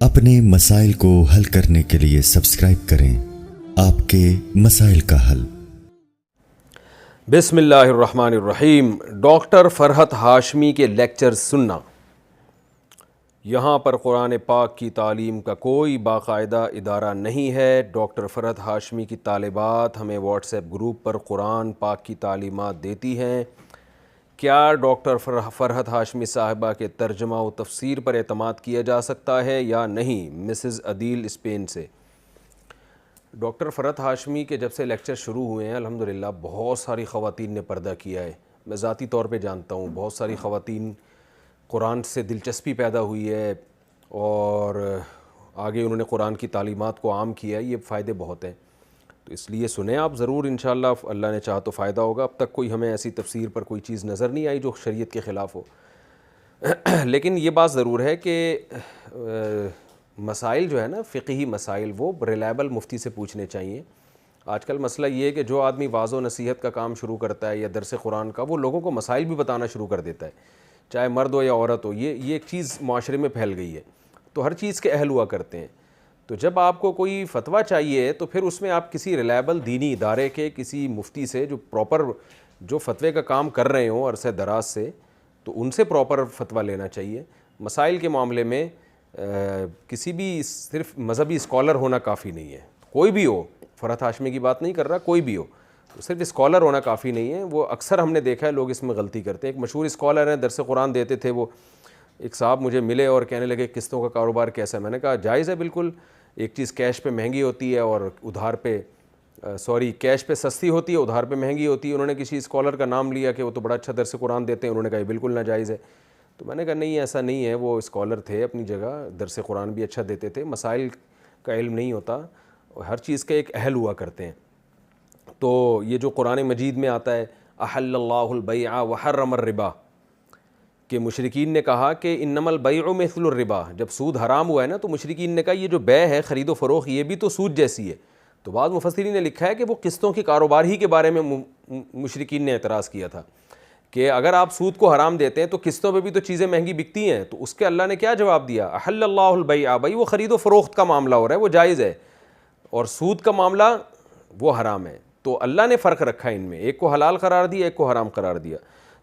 اپنے مسائل کو حل کرنے کے لیے سبسکرائب کریں آپ کے مسائل کا حل۔ بسم اللہ الرحمن الرحیم۔ ڈاکٹر فرحت ہاشمی کے لیکچر سننا۔ یہاں پر قرآن پاک کی تعلیم کا کوئی باقاعدہ ادارہ نہیں ہے۔ ڈاکٹر فرحت ہاشمی کی طالبات ہمیں واٹس ایپ گروپ پر قرآن پاک کی تعلیمات دیتی ہیں۔ کیا ڈاکٹر فرحت ہاشمی صاحبہ کے ترجمہ و تفسیر پر اعتماد کیا جا سکتا ہے یا نہیں؟ مسز عدیل اسپین سے۔ ڈاکٹر فرحت ہاشمی کے جب سے لیکچر شروع ہوئے ہیں الحمدللہ بہت ساری خواتین نے پردہ کیا ہے۔ میں ذاتی طور پہ جانتا ہوں بہت ساری خواتین قرآن سے دلچسپی پیدا ہوئی ہے اور آگے انہوں نے قرآن کی تعلیمات کو عام کیا ہے۔ یہ فائدے بہت ہیں، تو اس لیے سنیں آپ ضرور، انشاءاللہ اللہ نے چاہا تو فائدہ ہوگا۔ اب تک کوئی ہمیں ایسی تفسیر پر کوئی چیز نظر نہیں آئی جو شریعت کے خلاف ہو۔ لیکن یہ بات ضرور ہے کہ مسائل جو ہے نا، فقہی مسائل، وہ ریلائبل مفتی سے پوچھنے چاہیے۔ آج کل مسئلہ یہ ہے کہ جو آدمی واعظ و نصیحت کا کام شروع کرتا ہے یا درس قرآن کا، وہ لوگوں کو مسائل بھی بتانا شروع کر دیتا ہے، چاہے مرد ہو یا عورت ہو۔ یہ ایک چیز معاشرے میں پھیل گئی ہے، تو ہر چیز کے اہل ہوا کرتے ہیں۔ تو جب آپ کو کوئی فتویٰ چاہیے تو پھر اس میں آپ کسی ریلائبل دینی ادارے کے کسی مفتی سے جو پراپر جو فتوے کا کام کر رہے ہوں عرصہ دراز سے، تو ان سے پراپر فتویٰ لینا چاہیے۔ مسائل کے معاملے میں کسی بھی صرف مذہبی اسکالر ہونا کافی نہیں ہے، کوئی بھی ہو، فرحت ہاشمی کی بات نہیں کر رہا، کوئی بھی ہو، تو صرف اسکالر ہونا کافی نہیں ہے۔ وہ اکثر ہم نے دیکھا ہے لوگ اس میں غلطی کرتے ہیں۔ ایک مشہور اسکالر ہیں، درس قرآن دیتے تھے، وہ ایک صاحب مجھے ملے اور کہنے لگے قسطوں کا کاروبار کیسا ہے؟ میں نے کہا جائز ہے بالکل، ایک چیز کیش پہ مہنگی ہوتی ہے اور ادھار پہ کیش پہ سستی ہوتی ہے، ادھار پہ مہنگی ہوتی ہے۔ انہوں نے کسی اسکالر کا نام لیا کہ وہ تو بڑا اچھا درس قرآن دیتے ہیں، انہوں نے کہا یہ بالکل ناجائز ہے۔ تو میں نے کہا نہیں، ایسا نہیں ہے، وہ اسکالر تھے اپنی جگہ، درس قرآن بھی اچھا دیتے تھے، مسائل کا علم نہیں ہوتا، ہر چیز کے ایک اہل ہوا کرتے ہیں۔ تو یہ جو قرآن مجید میں آتا ہے احل اللہ البیع وحرم الربا، کہ مشرکین نے کہا کہ انما البیع مثل الربا، جب سود حرام ہوا ہے نا تو مشرکین نے کہا یہ جو بیع ہے، خرید و فروخت، یہ بھی تو سود جیسی ہے۔ تو بعض مفسرین نے لکھا ہے کہ وہ قسطوں کے کاروبار ہی کے بارے میں مشرکین نے اعتراض کیا تھا کہ اگر آپ سود کو حرام دیتے ہیں تو قسطوں پہ بھی تو چیزیں مہنگی بکتی ہیں۔ تو اس کے اللہ نے کیا جواب دیا؟ احل اللہ البیع، بھائی وہ خرید و فروخت کا معاملہ ہو رہا ہے، وہ جائز ہے، اور سود کا معاملہ وہ حرام ہے۔ تو اللہ نے فرق رکھا ان میں، ایک کو حلال قرار دیا، ایک کو حرام قرار دیا۔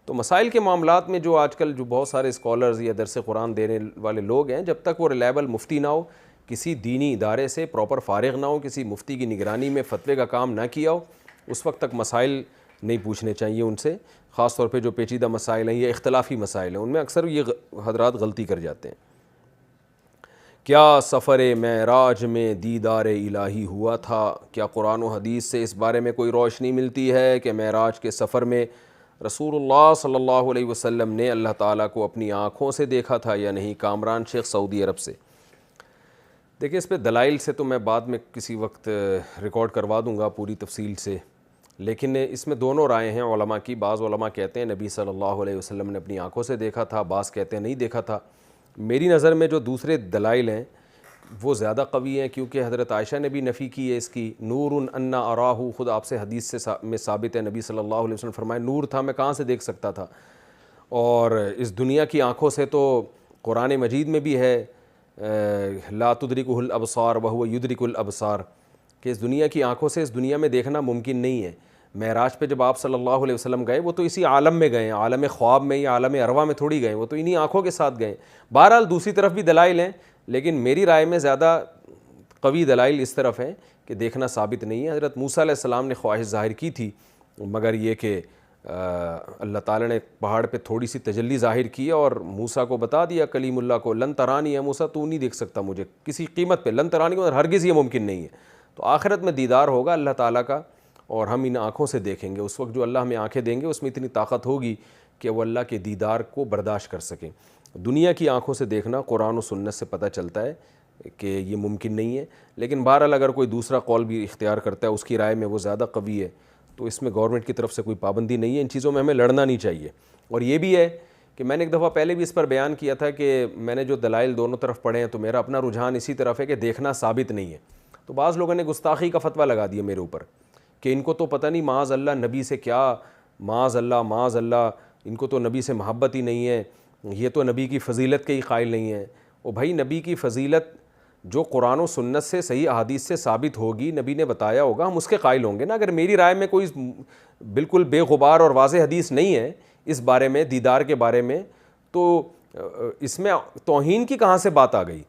تو مسائل کے معاملات میں جو آج کل جو بہت سارے اسکالرز یا درس قرآن دینے والے لوگ ہیں، جب تک وہ ریلائبل مفتی نہ ہو، کسی دینی ادارے سے پراپر فارغ نہ ہو، کسی مفتی کی نگرانی میں فتوے کا کام نہ کیا ہو، اس وقت تک مسائل نہیں پوچھنے چاہیے ان سے، خاص طور پہ جو پیچیدہ مسائل ہیں یا اختلافی مسائل ہیں، ان میں اکثر یہ حضرات غلطی کر جاتے ہیں۔ کیا سفر معراج میں دیدار الہی ہوا تھا؟ کیا قرآن و حدیث سے اس بارے میں کوئی روشنی ملتی ہے کہ معراج کے سفر میں رسول اللہ صلی اللہ علیہ وسلم نے اللہ تعالیٰ کو اپنی آنکھوں سے دیکھا تھا یا نہیں؟ کامران شیخ، سعودی عرب سے۔ دیکھیں اس پہ دلائل سے تو میں بعد میں کسی وقت ریکارڈ کروا دوں گا پوری تفصیل سے، لیکن اس میں دونوں رائے ہیں علماء کی۔ بعض علماء کہتے ہیں نبی صلی اللہ علیہ وسلم نے اپنی آنکھوں سے دیکھا تھا، بعض کہتے ہیں نہیں دیکھا تھا۔ میری نظر میں جو دوسرے دلائل ہیں وہ زیادہ قوی ہیں، کیونکہ حضرت عائشہ نے بھی نفی کی ہے اس کی۔ نور انا اراہ، خود آپ سے حدیث سے میں ثابت ہے، نبی صلی اللہ علیہ وسلم فرمائے نور تھا، میں کہاں سے دیکھ سکتا تھا؟ اور اس دنیا کی آنکھوں سے تو قرآن مجید میں بھی ہے لا تدرکہ الابصار وہو یدرک الابصار، کہ اس دنیا کی آنکھوں سے اس دنیا میں دیکھنا ممکن نہیں ہے۔ معراج پہ جب آپ صلی اللہ علیہ وسلم گئے، وہ تو اسی عالم میں گئے، عالم خواب میں یا عالم ارواح میں تھوڑی گئے، وہ تو انہی آنکھوں کے ساتھ گئے۔ بہرحال دوسری طرف بھی دلائل ہیں، لیکن میری رائے میں زیادہ قوی دلائل اس طرف ہیں کہ دیکھنا ثابت نہیں ہے۔ حضرت موسیٰ علیہ السلام نے خواہش ظاہر کی تھی، مگر یہ کہ اللہ تعالیٰ نے پہاڑ پہ تھوڑی سی تجلی ظاہر کی اور موسیٰ کو بتا دیا، کلیم اللہ کو، لن ترانی ہے موسیٰ، تو نہیں دیکھ سکتا مجھے کسی قیمت پہ، لن ترانی کو ہرگز یہ ممکن نہیں ہے۔ تو آخرت میں دیدار ہوگا اللہ تعالیٰ کا اور ہم ان آنکھوں سے دیکھیں گے۔ اس وقت جو اللہ ہمیں آنکھیں دیں گے اس میں اتنی طاقت ہوگی کہ وہ اللہ کے دیدار کو برداشت کر سکیں۔ دنیا کی آنکھوں سے دیکھنا قرآن و سنت سے پتہ چلتا ہے کہ یہ ممکن نہیں ہے، لیکن بہرحال اگر کوئی دوسرا قول بھی اختیار کرتا ہے، اس کی رائے میں وہ زیادہ قوی ہے، تو اس میں گورنمنٹ کی طرف سے کوئی پابندی نہیں ہے، ان چیزوں میں ہمیں لڑنا نہیں چاہیے۔ اور یہ بھی ہے کہ میں نے ایک دفعہ پہلے بھی اس پر بیان کیا تھا کہ میں نے جو دلائل دونوں طرف پڑھے ہیں تو میرا اپنا رجحان اسی طرف ہے کہ دیکھنا ثابت نہیں ہے۔ تو بعض لوگوں نے گستاخی کا فتویٰ لگا دیا میرے اوپر کہ ان کو تو پتہ نہیں معاذ اللہ نبی سے کیا، معاذ اللہ ان کو تو نبی سے محبت ہی نہیں ہے، یہ تو نبی کی فضیلت کے ہی قائل نہیں ہیں۔ او بھائی، نبی کی فضیلت جو قرآن و سنت سے صحیح احادیث سے ثابت ہوگی, نبی نے بتایا ہوگا, ہم اس کے قائل ہوں گے نا. اگر میری رائے میں کوئی بالکل بے غبار اور واضح حدیث نہیں ہے اس بارے میں, دیدار کے بارے میں, تو اس میں توہین کی کہاں سے بات آ گئی؟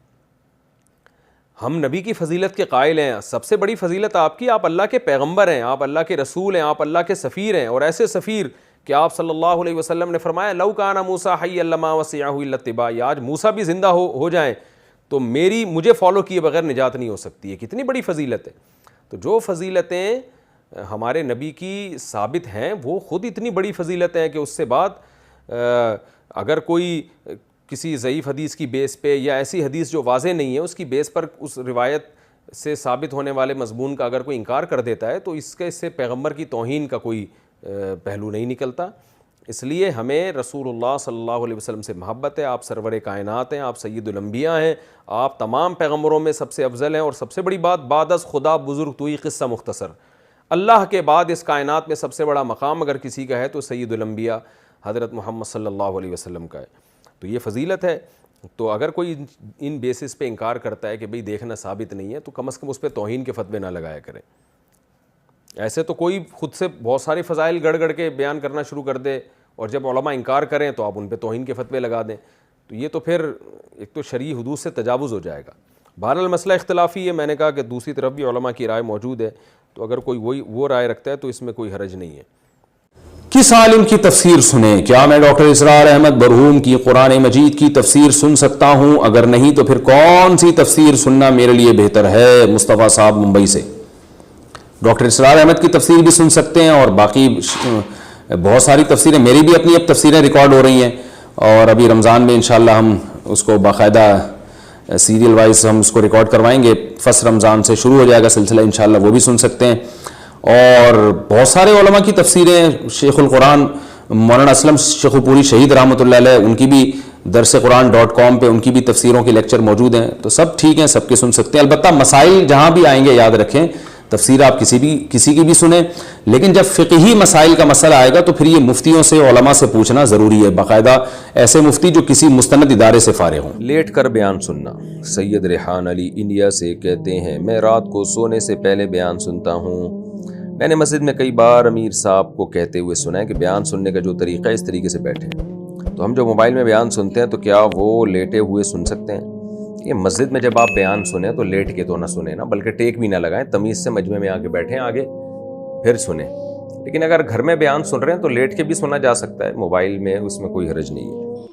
ہم نبی کی فضیلت کے قائل ہیں. سب سے بڑی فضیلت آپ کی, آپ اللہ کے پیغمبر ہیں, آپ اللہ کے رسول ہیں, آپ اللہ کے سفیر ہیں, اور ایسے سفیر کہ آپ صلی اللہ علیہ وسلم نے فرمایا لو کان موسیٰ حیا لما وسعہ الا اتباعی. آج موسیٰ بھی زندہ ہو جائیں تو مجھے فالو کیے بغیر نجات نہیں ہو سکتی ہے. کتنی بڑی فضیلت ہے. تو جو فضیلتیں ہمارے نبی کی ثابت ہیں وہ خود اتنی بڑی فضیلت ہیں کہ اس سے بعد اگر کوئی کسی ضعیف حدیث کی بیس پہ یا ایسی حدیث جو واضح نہیں ہے اس کی بیس پر اس روایت سے ثابت ہونے والے مضمون کا اگر کوئی انکار کر دیتا ہے تو اس سے پیغمبر کی توہین کا کوئی پہلو نہیں نکلتا. اس لیے ہمیں رسول اللہ صلی اللہ علیہ وسلم سے محبت ہے. آپ سرور کائنات ہیں, آپ سید الانبیاء ہیں, آپ تمام پیغمبروں میں سب سے افضل ہیں. اور سب سے بڑی بات, بعد از خدا بزرگ توئی قصہ مختصر, اللہ کے بعد اس کائنات میں سب سے بڑا مقام اگر کسی کا ہے تو سید الانبیاء حضرت محمد صلی اللہ علیہ وسلم کا ہے. تو یہ فضیلت ہے. تو اگر کوئی ان بیسس پہ انکار کرتا ہے کہ بھئی دیکھنا ثابت نہیں ہے تو کم از کم اس پہ توہین کے فتوے نہ لگایا کریں. ایسے تو کوئی خود سے بہت سارے فضائل گڑ کے بیان کرنا شروع کر دے اور جب علماء انکار کریں تو آپ ان پہ توہین کے فتوے لگا دیں, تو یہ تو پھر ایک تو شرعی حدود سے تجاوز ہو جائے گا. بہرحال مسئلہ اختلافی ہے. میں نے کہا کہ دوسری طرف بھی علماء کی رائے موجود ہے, تو اگر کوئی وہ رائے رکھتا ہے تو اس میں کوئی حرج نہیں ہے. کس عالم کی تفسیر سنیں؟ کیا میں ڈاکٹر اسرار احمد برہوم کی قرآن مجید کی تفسیر سن سکتا ہوں؟ اگر نہیں تو پھر کون سی تفسیر سننا میرے لیے بہتر ہے؟ مصطفیٰ صاحب ممبئی سے. ڈاکٹر اسرار احمد کی تفسیر بھی سن سکتے ہیں, اور باقی بہت ساری تفسیریں, میری بھی اپنی اب تفسیریں ریکارڈ ہو رہی ہیں, اور ابھی رمضان میں انشاءاللہ ہم اس کو باقاعدہ سیریل وائز ہم اس کو ریکارڈ کروائیں گے. فرسٹ رمضان سے شروع ہو جائے گا سلسلہ انشاءاللہ, وہ بھی سن سکتے ہیں. اور بہت سارے علماء کی تفسیریں, شیخ القرآن مولانا اسلم شیخو پوری شہید رحمۃ اللہ علیہ, ان کی بھی درسقرآن.com پہ ان کی بھی تفسیروں کے لیکچر موجود ہیں. تو سب ٹھیک ہیں, سب کے سن سکتے ہیں. البتہ مسائل جہاں بھی آئیں گے یاد رکھیں, تفسیر آپ کسی کی بھی سنیں, لیکن جب فقہی مسائل کا مسئلہ آئے گا تو پھر یہ مفتیوں سے, علماء سے پوچھنا ضروری ہے, باقاعدہ ایسے مفتی جو کسی مستند ادارے سے فارغ ہوں. لیٹ کر بیان سننا. سید ریحان علی انڈیا سے کہتے ہیں, میں رات کو سونے سے پہلے بیان سنتا ہوں. میں نے مسجد میں کئی بار امیر صاحب کو کہتے ہوئے سنا ہے کہ بیان سننے کا جو طریقہ ہے اس طریقے سے بیٹھیں. تو ہم جو موبائل میں بیان سنتے ہیں تو کیا وہ لیٹے ہوئے سن سکتے ہیں؟ یہ مسجد میں جب آپ بیان سنیں تو لیٹ کے تو نہ سنیں نا, بلکہ ٹیک بھی نہ لگائیں, تمیز سے مجمع میں آگے بیٹھیں, آگے پھر سنیں. لیکن اگر گھر میں بیان سن رہے ہیں تو لیٹ کے بھی سنا جا سکتا ہے موبائل میں, اس میں کوئی حرج نہیں ہے.